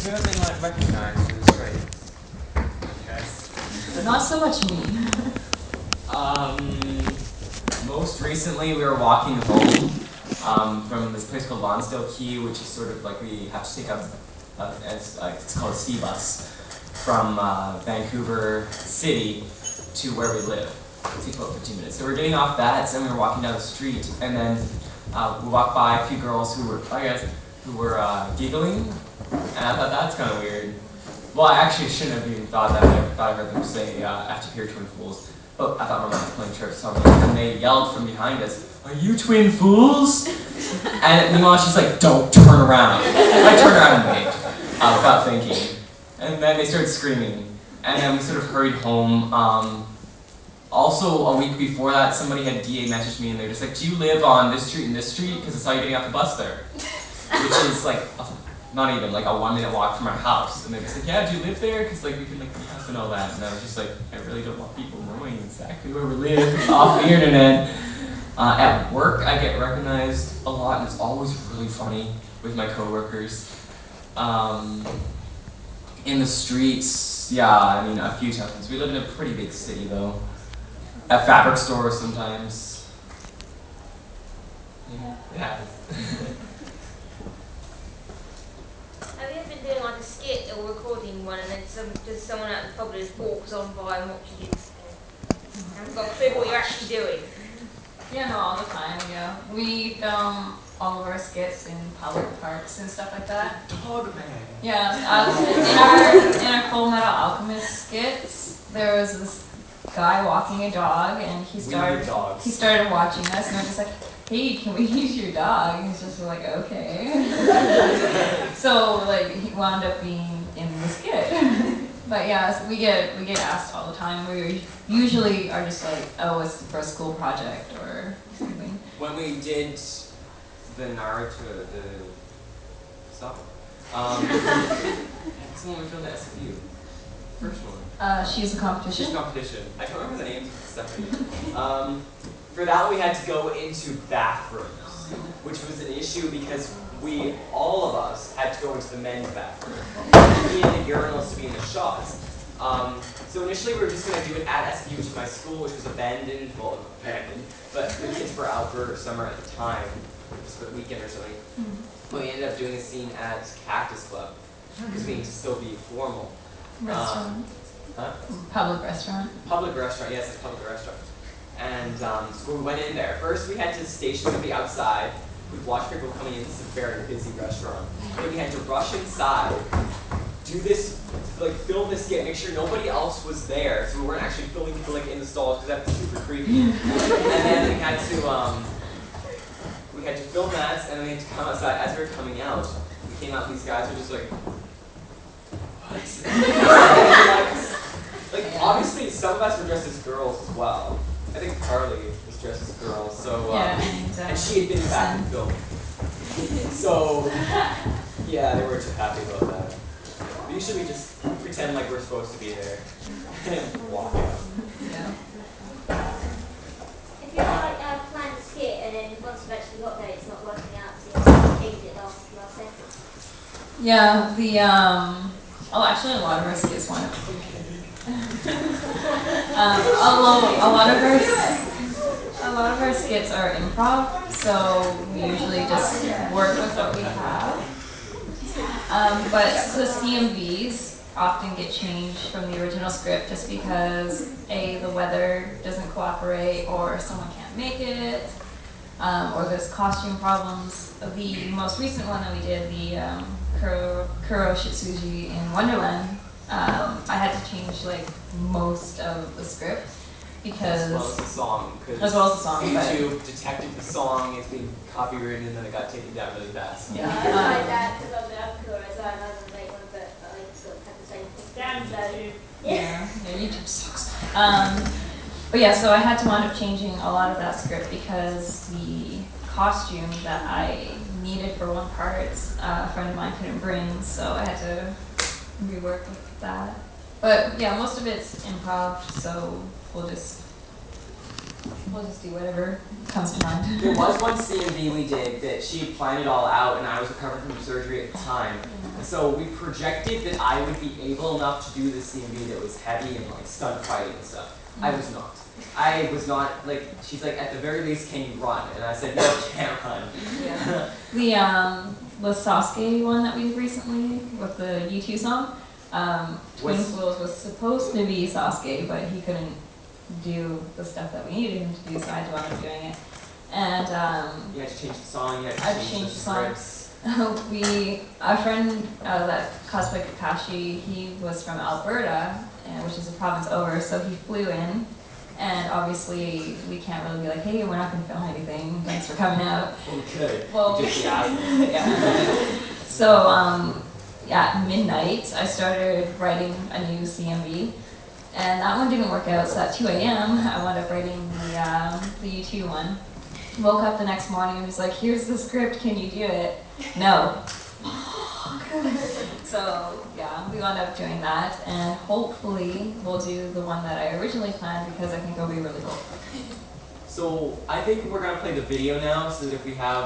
Who have been like recognized for this grade? Okay. Not so much me. Most recently we were walking home from this place called Lonsdale Quay, which is sort of like we have to take it's called a ski bus from Vancouver City to where we live. It takes about 15 minutes. So we're getting off that, and we were walking down the street, and then we walked by a few girls who were, giggling, and I thought that's kind of weird. Well, I actually shouldn't have even thought that. I thought I heard them say after hear Twinfools. But I thought my mom was playing church song, and they yelled from behind us, "Are you Twinfools?" And meanwhile, she's like, "Don't turn around." I turned around and waved, without thinking. And then they started screaming, and then we sort of hurried home. Also, a week before that, somebody had DA messaged me, and they're just like, "Do you live on this street and this street? Because I saw you getting off the bus there." Which is like, not even like a 1-minute walk from our house. And they're just like, "Yeah, do you live there? Because like we can like have to know that." And I was just like, I really don't want people knowing exactly where we live off the internet. At work, I get recognized a lot, and it's always really funny with my coworkers. In the streets, yeah, I mean, a few times. We live in a pretty big city, though. At fabric stores, sometimes. Yeah, it happens. Have you ever been doing like a skit or recording one, and then just someone out in the public just walks on by and watches you? Haven't got a clue what you're actually doing. Yeah, no, all the time, yeah. We film all of our skits in public parks and stuff like that. Dog man. Yeah, in our Full Metal Alchemist skits, there was this guy walking a dog, and he started watching us, and we're just like, "Hey, can we use your dog?" And he's just like, "Okay." So like he wound up being in the skit. But yeah, so we get asked all the time. We usually are just like, "Oh, it's for a school project or something." When we did the Naruto, the song, it's the one we filmed at SFU. First one. She's a competition. She's a competition. I can't remember the names of the stuff. For that, we had to go into bathrooms, which was an issue because all of us, had to go into the men's bathroom. We needed the urinals to be in the shots. So initially, we were just going to do it at SFU, which is my school, which was abandoned, but the kids were out for summer at the time, just for the weekend or something. But we ended up doing a scene at Cactus Club, because we needed to still be formal. Restaurant. Huh? Public restaurant. Public restaurant, yes, it's a public restaurant. And so we went in there. First, we had to station somebody outside. We'd watch people coming in. This is a very busy restaurant. Then we had to rush inside, do this, like film this skit, make sure nobody else was there, so we weren't actually filming people like in the stalls because that's super creepy. And then we had to film that, and then we had to come outside. As we were coming out, we came out. These guys were just like, "What?" Like obviously, some of us were dressed as girls as well. I think Carly was dressed as a girl, so Yeah, exactly. and she had been back in film. So yeah, they weren't too happy about that. But usually we just pretend like we're supposed to be there and walk out. Yeah. If you like plan a skit and then once you've actually got there, it's not working out, so you have to change it last second. Yeah, actually a lot of our skits wind up. A lot of our skits are improv, so we usually just work with what we have. But the CMVs often get changed from the original script just because the weather doesn't cooperate, or someone can't make it, or there's costume problems. The most recent one that we did, the Kuro Shitsuji in Wonderland, I had to change like most of the script because As well as the song. But YouTube detected the song, it's being copywritten, and then it got taken down really fast. yeah. I tried that because I was at Kuro, so I was make one, but I sort of had the same thing down, so Yeah, YouTube sucks. But yeah, so I had to wind up changing a lot of that script because the costume that I needed for one part, a friend of mine couldn't bring, so I had to rework with that. But yeah, most of it's improv, so we'll just we'll just do whatever comes to mind. There was one CMV we did that she had planned it all out, and I was recovering from surgery at the time. So we projected that I would be able enough to do the CMV that was heavy and like stunt fighting and stuff. I was not. I was not, like, she's like, at the very least, can you run? And I said, no, I can't run. Yeah. The Sasuke one that we did recently with the U2 song, Twinfools was supposed to be Sasuke, but he couldn't do the stuff that we needed him to do, so I wound up doing it. And You had to change the song, you had to I've change changed the the scripts. our friend that cosplayed Kakashi, he was from Alberta, which is a province over, so he flew in. And obviously, we can't really be like, hey, we're not going to film anything. Thanks for coming out. Well, we could. Well, We just be asking. yeah. So, at midnight, I started writing a new CMV. And that one didn't work out, so at 2 a.m., I wound up writing the U2 one. Woke up the next morning and was like, here's the script, can you do it? No. So, yeah, we wound up doing that, and hopefully we'll do the one that I originally planned because I think it'll be really cool. So I think we're going to play the video now, so that if we have